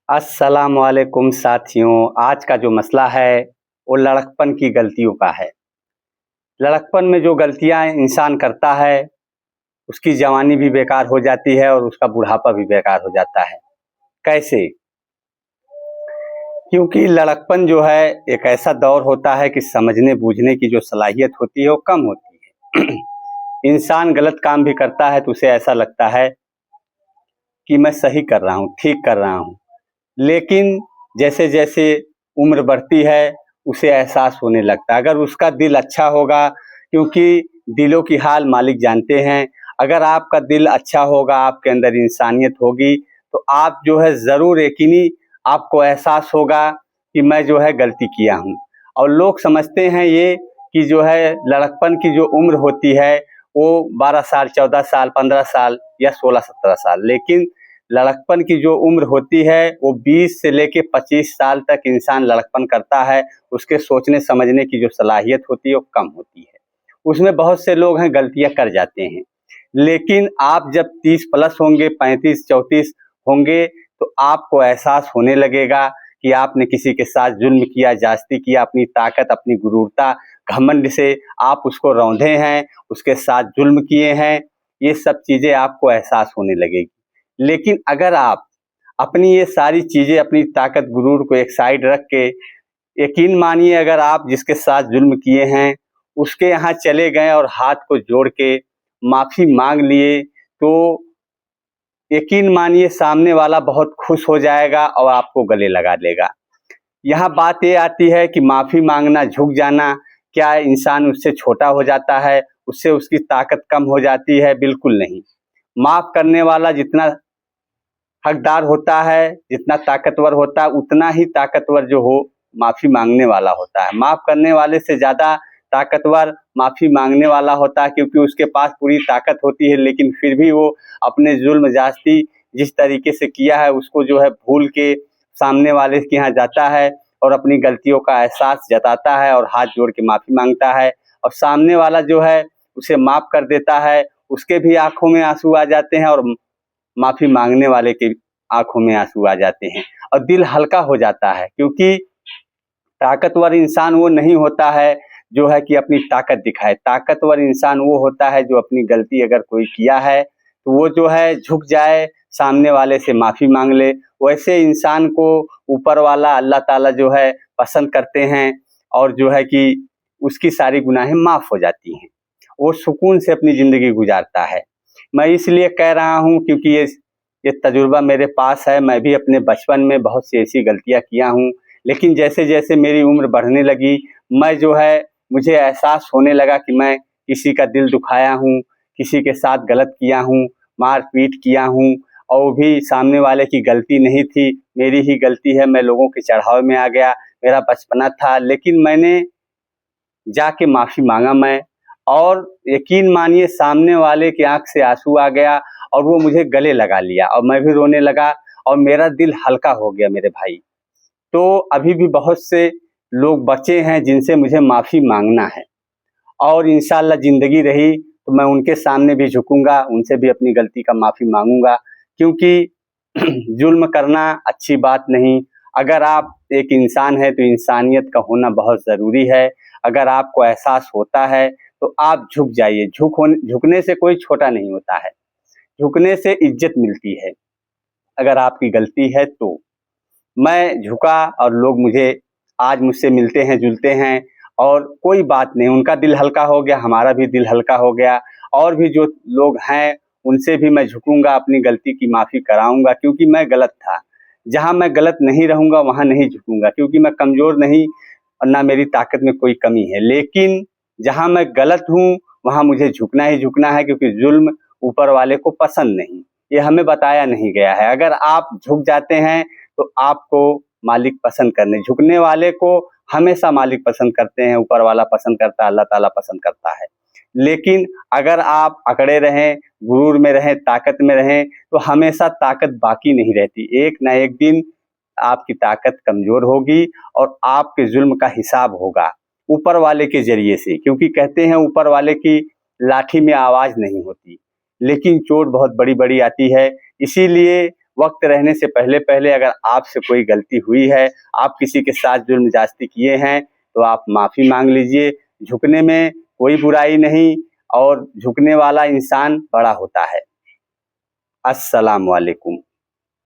अस्सलाम वालेकुम साथियों। आज का जो मसला है वो लड़कपन की गलतियों का है। लड़कपन में जो गलतियां इंसान करता है उसकी जवानी भी बेकार हो जाती है और उसका बुढ़ापा भी बेकार हो जाता है। कैसे? क्योंकि लड़कपन जो है एक ऐसा दौर होता है कि समझने बूझने की जो सलाहियत होती है वो कम होती है। इंसान गलत काम भी करता है तो उसे ऐसा लगता है कि मैं सही कर रहा हूँ, ठीक कर रहा हूँ। लेकिन जैसे जैसे उम्र बढ़ती है उसे एहसास होने लगता है। अगर उसका दिल अच्छा होगा, क्योंकि दिलों की हाल मालिक जानते हैं। अगर आपका दिल अच्छा होगा, आपके अंदर इंसानियत होगी, तो आप जो है ज़रूर यकीनी आपको एहसास होगा कि मैं जो है गलती किया हूँ। और लोग समझते हैं ये कि जो है लड़कपन की जो उम्र होती है वो 12 साल, 14 साल, 15 साल या 16-17 साल, लेकिन लड़कपन की जो उम्र होती है वो 20 से लेके 25 साल तक इंसान लड़कपन करता है। उसके सोचने समझने की जो सलाहियत होती है वो कम होती है। उसमें बहुत से लोग हैं गलतियां कर जाते हैं, लेकिन आप जब 30 प्लस होंगे, 35-34 होंगे, तो आपको एहसास होने लगेगा कि आपने किसी के साथ जुल्म किया, ज्यादती किया, अपनी ताकत, अपनी गुरूरता, घमंड से आप उसको रौंदे हैं, उसके साथ जुल्म किए हैं। ये सब चीजें आपको एहसास होने लगेगी। लेकिन अगर आप अपनी ये सारी चीजें, अपनी ताकत, गुरूर को एक साइड रख के, यकीन मानिए अगर आप जिसके साथ जुल्म किए हैं उसके यहाँ चले गए और हाथ को जोड़ के माफी मांग लिए, तो यकीन मानिए सामने वाला बहुत खुश हो जाएगा और आपको गले लगा लेगा। यहाँ बात ये आती है कि माफी मांगना, झुक जाना, क्या इंसान उससे छोटा हो जाता है, उससे उसकी ताकत कम हो जाती है? बिल्कुल नहीं। माफ करने वाला जितना हकदार होता है, जितना ताकतवर होता है, उतना ही ताकतवर जो हो माफी मांगने वाला होता है। माफ करने वाले से ज्यादा ताकतवर माफी मांगने वाला होता है, क्योंकि उसके पास पूरी ताकत होती है, लेकिन फिर भी वो अपने जुल्म ज्यादती जिस तरीके से किया है उसको जो है भूल के सामने वाले के यहाँ जाता है और अपनी गलतियों का एहसास जताता है और हाथ जोड़ के माफी मांगता है। और सामने वाला जो है उसे माफ कर देता है, उसके भी आंखों में आंसू आ जाते हैं और माफी मांगने वाले की आंखों में आंसू आ जाते हैं और दिल हल्का हो जाता है। क्योंकि ताकतवर इंसान वो नहीं होता है जो है कि अपनी ताकत दिखाए। ताकतवर इंसान वो होता है जो अपनी गलती अगर कोई किया है तो वो जो है झुक जाए, सामने वाले से माफी मांग ले। वैसे इंसान को ऊपर वाला अल्लाह ताला जो है पसंद करते हैं और जो है कि उसकी सारी गुनाहें माफ हो जाती हैं। वो सुकून से अपनी जिंदगी गुजारता है। मैं इसलिए कह रहा हूँ क्योंकि ये तजुर्बा मेरे पास है। मैं भी अपने बचपन में बहुत सी ऐसी गलतियां किया हूँ, लेकिन जैसे जैसे मेरी उम्र बढ़ने लगी, मैं जो है मुझे एहसास होने लगा कि मैं किसी का दिल दुखाया हूँ, किसी के साथ गलत किया हूँ, मार पीट किया हूँ, और वो भी सामने वाले की गलती नहीं थी, मेरी ही गलती है। मैं लोगों के चढ़ावे में आ गया, मेरा बचपना था, लेकिन मैंने जाके माफी मांगा मैं, और यकीन मानिए सामने वाले की आंख से आंसू आ गया और वो मुझे गले लगा लिया और मैं भी रोने लगा और मेरा दिल हल्का हो गया मेरे भाई। तो अभी भी बहुत से लोग बचे हैं जिनसे मुझे माफी मांगना है, और इंशाल्लाह जिंदगी रही तो मैं उनके सामने भी झुकूंगा, उनसे भी अपनी गलती का माफी मांगूंगा। क्योंकि जुल्म करना अच्छी बात नहीं। अगर आप एक इंसान है तो इंसानियत का होना बहुत ज़रूरी है। अगर आपको एहसास होता है तो आप झुक जाइए। झुकने से कोई छोटा नहीं होता है, झुकने से इज्जत मिलती है। अगर आपकी गलती है तो मैं झुका और लोग मुझे आज मुझसे मिलते हैं, जुलते हैं, और कोई बात नहीं, उनका दिल हल्का हो गया, हमारा भी दिल हल्का हो गया। और भी जो लोग हैं उनसे भी मैं झुकूंगा, अपनी गलती की माफ़ी कराऊंगा, क्योंकि मैं गलत था। जहाँ मैं गलत नहीं रहूंगा वहाँ नहीं झुकूंगा, क्योंकि मैं कमज़ोर नहीं और ना मेरी ताकत में कोई कमी है। लेकिन जहाँ मैं गलत हूँ वहाँ मुझे झुकना ही झुकना है, क्योंकि जुल्म ऊपर वाले को पसंद नहीं, ये हमें बताया नहीं गया है। अगर आप झुक जाते हैं तो आपको मालिक पसंद करने, झुकने वाले को हमेशा मालिक पसंद करते हैं, ऊपर वाला पसंद करता है, अल्लाह ताला पसंद करता है। लेकिन अगर आप अकड़े रहें, गुरूर में रहें, ताकत में रहें, तो हमेशा ताकत बाकी नहीं रहती। एक ना एक दिन आपकी ताकत कमजोर होगी और आपके जुल्म का हिसाब होगा ऊपर वाले के जरिए से। क्योंकि कहते हैं ऊपर वाले की लाठी में आवाज नहीं होती, लेकिन चोट बहुत बड़ी बड़ी आती है। इसीलिए वक्त रहने से पहले पहले अगर आपसे कोई गलती हुई है, आप किसी के साथ जुल्म ज्यादती किए हैं, तो आप माफ़ी मांग लीजिए। झुकने में कोई बुराई नहीं और झुकने वाला इंसान बड़ा होता है। अस्सलाम वालेकुम।